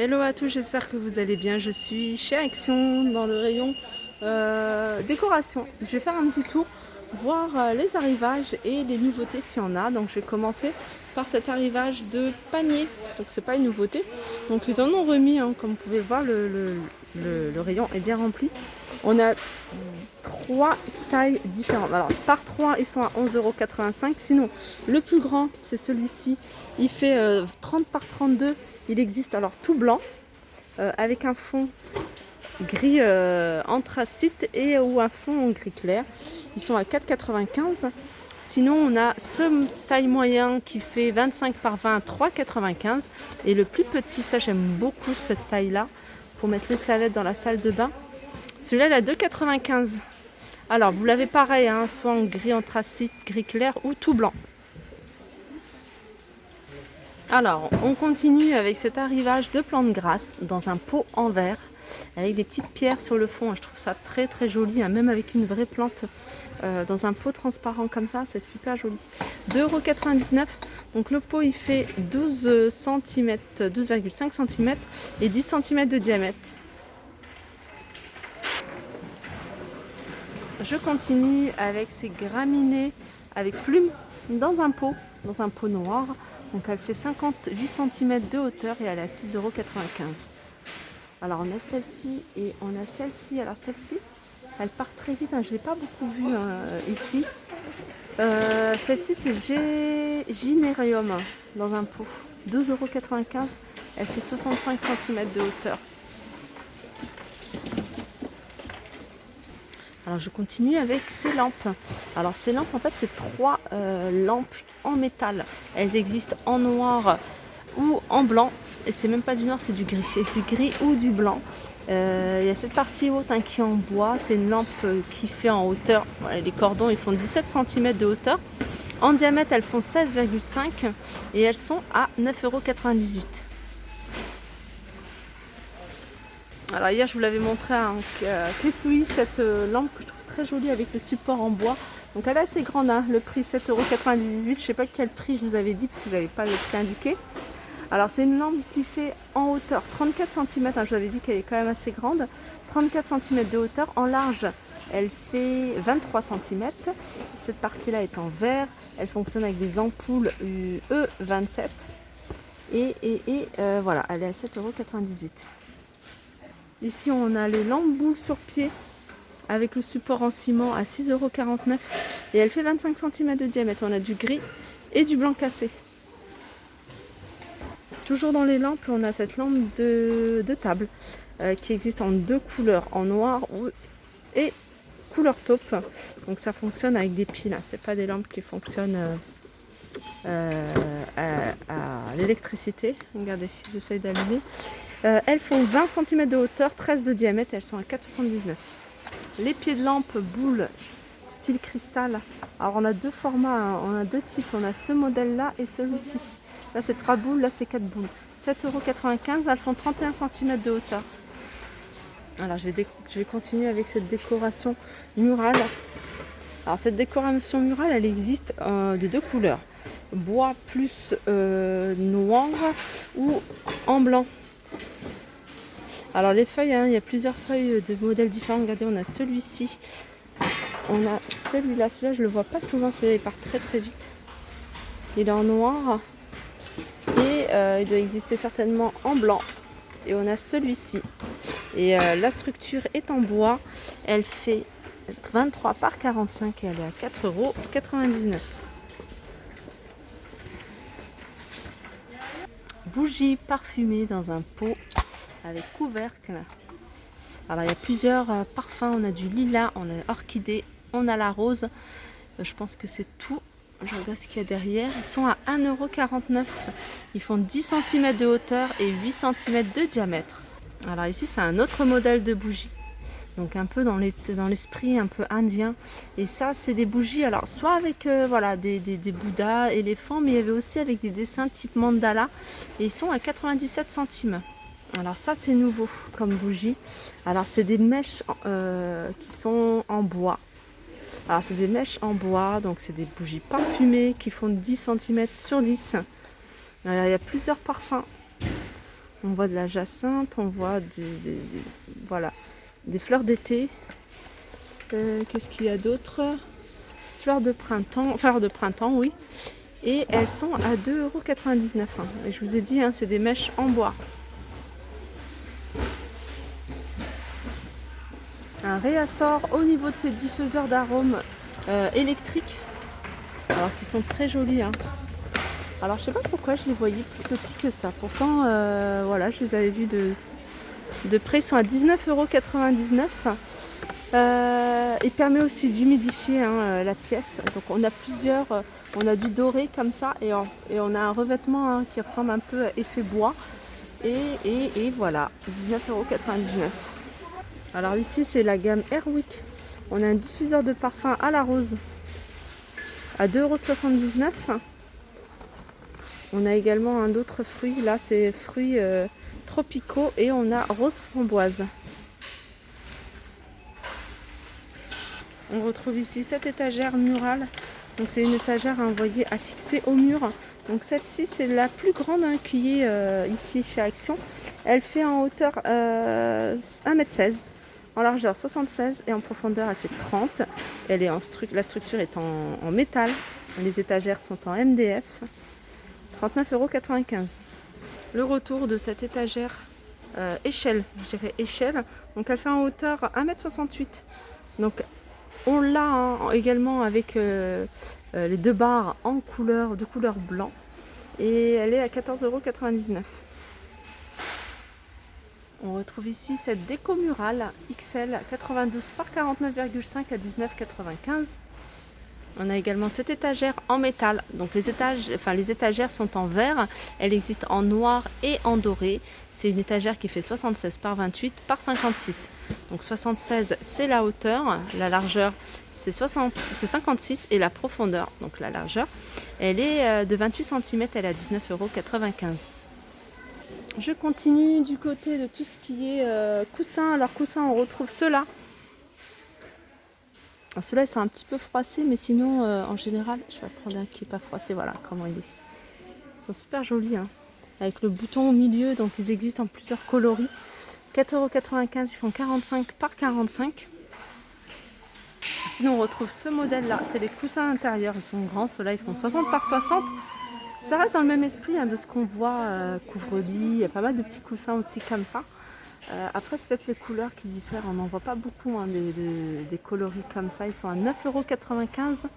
Hello à tous, j'espère que vous allez bien. Je suis chez Action dans le rayon décoration. Je vais faire un petit tour, voir les arrivages et les nouveautés s'il y en a. Donc je vais commencer par cet arrivage de panier. Donc c'est pas une nouveauté. Donc ils en ont remis, hein. Comme vous pouvez le voir, le rayon est bien rempli. On a 3 tailles différentes. Alors par 3 ils sont à 11,85 €. Sinon le plus grand c'est celui-ci. Il fait 30 par 32. Il existe alors tout blanc avec un fond gris anthracite et ou un fond gris clair. Ils sont à 4,95 €. Sinon on a ce taille moyen qui fait 25 par 20 à 3,95 €. Et le plus petit, ça j'aime beaucoup cette taille là pour mettre les serviettes dans la salle de bain. Celui-là il est à 2,95 €. Alors vous l'avez pareil, hein, soit en gris anthracite, gris clair ou tout blanc. Alors, on continue avec cet arrivage de plantes grasses dans un pot en verre avec des petites pierres sur le fond. Je trouve ça très très joli, hein, même avec une vraie plante dans un pot transparent comme ça, c'est super joli. 2,99 €. Donc le pot il fait 12 cm, 12,5 cm et 10 cm de diamètre. Je continue avec ces graminées avec plumes dans un pot noir. Donc elle fait 58 cm de hauteur et elle est à 6,95 €. Alors on a celle-ci et on a celle-ci. Alors celle-ci, elle part très vite, hein. Je ne l'ai pas beaucoup vue ici. Celle-ci c'est Ginérium dans un pot. 12,95 €. Elle fait 65 cm de hauteur. Alors je continue avec ces lampes. Alors ces lampes en fait c'est 3 lampes en métal. Elles existent en noir ou en blanc. Et c'est même pas du noir, c'est du gris. C'est du gris ou du blanc. Il y a cette partie haute, hein, qui est en bois. C'est une lampe qui fait en hauteur. Voilà, les cordons ils font 17 cm de hauteur. En diamètre elles font 16,5 € et elles sont à 9,98 €. Alors hier je vous l'avais montré à Kesui, cette lampe que je trouve très jolie avec le support en bois. Donc elle est assez grande, hein. Le prix 7,98 €. Je ne sais pas quel prix je vous avais dit parce que je n'avais pas le prix indiqué. Alors c'est une lampe qui fait en hauteur 34 cm, hein. Je vous avais dit qu'elle est quand même assez grande. 34 cm de hauteur. En large elle fait 23 cm. Cette partie là est en verre. Elle fonctionne avec des ampoules E27. Et voilà, elle est à 7,98 €. Ici, on a les lampes boules sur pied avec le support en ciment à 6,49 € et elle fait 25 cm de diamètre. On a du gris et du blanc cassé. Toujours dans les lampes, on a cette lampe de table qui existe en 2 couleurs, en noir et couleur taupe. Donc ça fonctionne avec des piles, hein. C'est pas des lampes qui fonctionnent à l'électricité. Regardez, j'essaye d'allumer. Elles font 20 cm de hauteur, 13 de diamètre, elles sont à 4,79 €. Les pieds de lampe boule style cristal. Alors on a 2 formats, hein. On a 2 types. On a ce modèle là et celui-ci. Là c'est 3 boules, là c'est 4 boules. 7,95 €, elles font 31 cm de hauteur. Alors je vais continuer avec cette décoration murale. Alors cette décoration murale elle existe de 2 couleurs. Bois plus noir ou en blanc. Alors les feuilles, hein, il y a plusieurs feuilles de modèles différents. Regardez, on a celui-ci, on a celui-là. Celui-là, je le vois pas souvent. Celui-là, il part très très vite. Il est en noir et il doit exister certainement en blanc. Et on a celui-ci. Et la structure est en bois. Elle fait 23 par 45 et elle est à 4,99 €. Bougie parfumée dans un pot avec couvercle. Alors il y a plusieurs parfums, on a du lilas, on a orchidée, on a la rose. Je pense que c'est tout. Je regarde ce qu'il y a derrière. Ils sont à 1,49 €. Ils font 10 cm de hauteur et 8 cm de diamètre. Alors ici c'est un autre modèle de bougie. Donc un peu dans l'esprit un peu indien. Et ça c'est des bougies, alors soit avec voilà, des bouddhas, éléphants, mais il y avait aussi avec des dessins type mandala. Et ils sont à 97 centimes. Alors ça c'est nouveau comme bougie. Alors c'est des mèches qui sont en bois. Alors c'est des mèches en bois, donc c'est des bougies parfumées qui font 10 cm sur 10. Il y a plusieurs parfums. On voit de la jacinthe, on voit voilà, des fleurs d'été. Qu'est-ce qu'il y a d'autre? Fleurs de printemps, oui. Et elles sont à 2,99 €. Et je vous ai dit, hein, c'est des mèches en bois. Un réassort au niveau de ces diffuseurs d'arômes électriques. Alors qu'ils sont très jolis. Hein. Alors je sais pas pourquoi je les voyais plus petits que ça. Pourtant, voilà, je les avais vus de près. Ils sont à 19,99 €. Il permet aussi d'humidifier la pièce. Donc on a plusieurs, on a du doré comme ça et on a un revêtement qui ressemble un peu à effet bois. Et voilà, 19,99 €. Alors ici c'est la gamme Airwick. On a un diffuseur de parfum à la rose à 2,79 €. On a également un autre fruit, là c'est fruits tropicaux et on a rose framboise. On retrouve ici cette étagère murale. Donc c'est une étagère envoyée à fixer au mur. Donc celle-ci c'est la plus grande qui est ici chez Action. Elle fait en hauteur 1,16 m, en largeur 76 et en profondeur elle fait 30. Elle est la structure est en métal. Les étagères sont en MDF. 39,95 €. Le retour de cette étagère échelle, je dirais échelle. Donc elle fait en hauteur 1,68 m. Donc on l'a également avec les deux barres de couleur blanc. Et elle est à 14,99 €. On retrouve ici cette déco murale XL 92 par 49,5 à 19,95 €. On a également cette étagère en métal. Donc les étagères sont en verre. Elle existe en noir et en doré. C'est une étagère qui fait 76 par 28 par 56. Donc 76 c'est la hauteur, la largeur c'est 56 et la profondeur, donc la largeur, elle est de 28 cm, elle est à 19,95 €. Je continue du côté de tout ce qui est coussins. Alors coussins, on retrouve ceux-là. Ceux-là ils sont un petit peu froissés, mais sinon en général, je vais prendre un qui n'est pas froissé, voilà comment il est. Ils sont super jolis, hein, avec le bouton au milieu, donc ils existent en plusieurs coloris. 4,95 €, ils font 45 par 45. Sinon on retrouve ce modèle-là, c'est les coussins intérieurs, ils sont grands, ceux-là ils font 60 par 60. Ça reste dans le même esprit de ce qu'on voit couvre-lit, il y a pas mal de petits coussins aussi comme ça. Après c'est peut-être les couleurs qui diffèrent, on n'en voit pas beaucoup des coloris comme ça, ils sont à 9,95 €.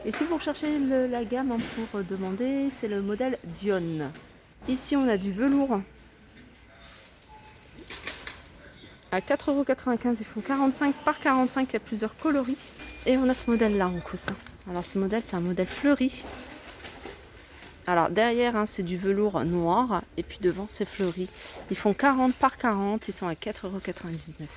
Et si vous recherchez la gamme pour demander, c'est le modèle Dion. Ici on a du velours à 4,95 €, ils font 45 par 45, il y a plusieurs coloris. Et on a ce modèle là en coussin. Alors ce modèle c'est un modèle fleuri. Alors derrière c'est du velours noir et puis devant c'est fleuri. Ils font 40 par 40, ils sont à 4,99 €.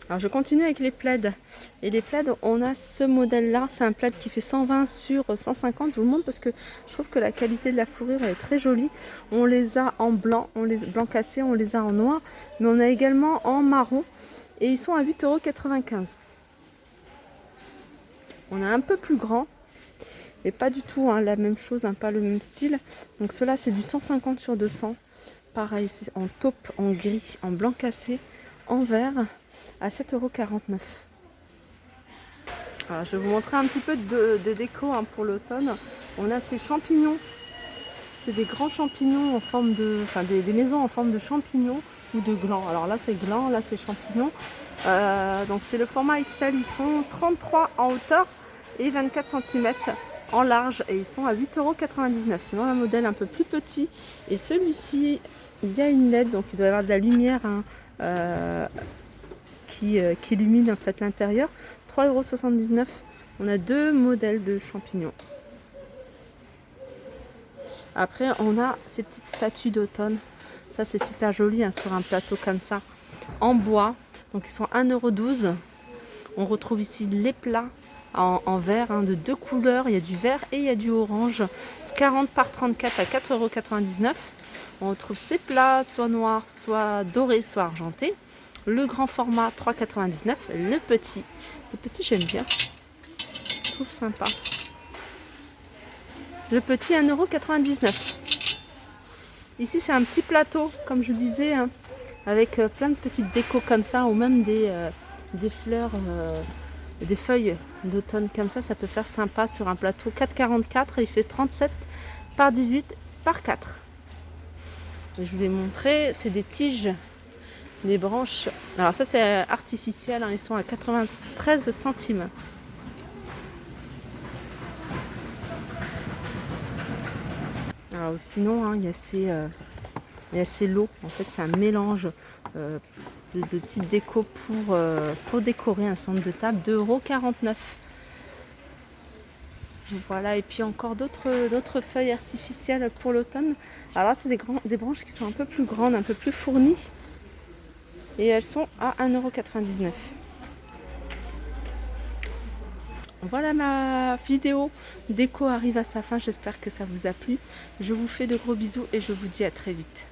Alors je continue avec les plaids. Et les plaids, on a ce modèle là, c'est un plaid qui fait 120 sur 150. Je vous le montre parce que je trouve que la qualité de la fourrure est très jolie. On les a en blanc, blanc cassé, on les a en noir, mais on a également en marron et ils sont à 8,95 €. On a un peu plus grand, mais pas du tout la même chose, pas le même style. Donc cela c'est du 150 sur 200. Pareil, c'est en taupe, en gris, en blanc cassé, en vert, à 7,49 €. Alors, je vais vous montrer un petit peu de déco pour l'automne. On a ces champignons. C'est des grands champignons en forme de... Enfin, des maisons en forme de champignons ou de glands. Alors là, c'est glands, là, c'est champignons. Donc, c'est le format XL. Ils font 33 en hauteur et 24 cm en large. Et ils sont à 8,99 €. Sinon, un modèle un peu plus petit. Et celui-ci, il y a une LED. Donc, il doit y avoir de la lumière qui illumine en fait l'intérieur. 3,79 €. On a deux modèles de champignons. Après, on a ces petites statues d'automne. Ça, c'est super joli sur un plateau comme ça, en bois. Donc, ils sont 1,12 €. On retrouve ici les plats en verre de deux couleurs. Il y a du vert et il y a du orange. 40 par 34 à 4,99 €. On retrouve ces plats, soit noirs, soit dorés, soit argentés. Le grand format 3,99 €. Le petit j'aime bien. Je trouve sympa. Le petit 1,99 €. Ici c'est un petit plateau, comme je disais, hein, avec plein de petites décos comme ça, ou même des fleurs, des feuilles d'automne comme ça peut faire sympa sur un plateau 4,44. Il fait 37 par 18 par 4. Et je vous l'ai montré, c'est des tiges, des branches. Alors ça c'est artificiel, hein, ils sont à 93 centimes. Alors, sinon, hein, il y a ces lots. En fait, c'est un mélange de petites décos pour décorer un centre de table, 2,49 €. Voilà, et puis encore d'autres feuilles artificielles pour l'automne. Alors là, c'est des branches qui sont un peu plus grandes, un peu plus fournies. Et elles sont à 1,99 €. Voilà, ma vidéo déco arrive à sa fin. J'espère que ça vous a plu. Je vous fais de gros bisous et je vous dis à très vite.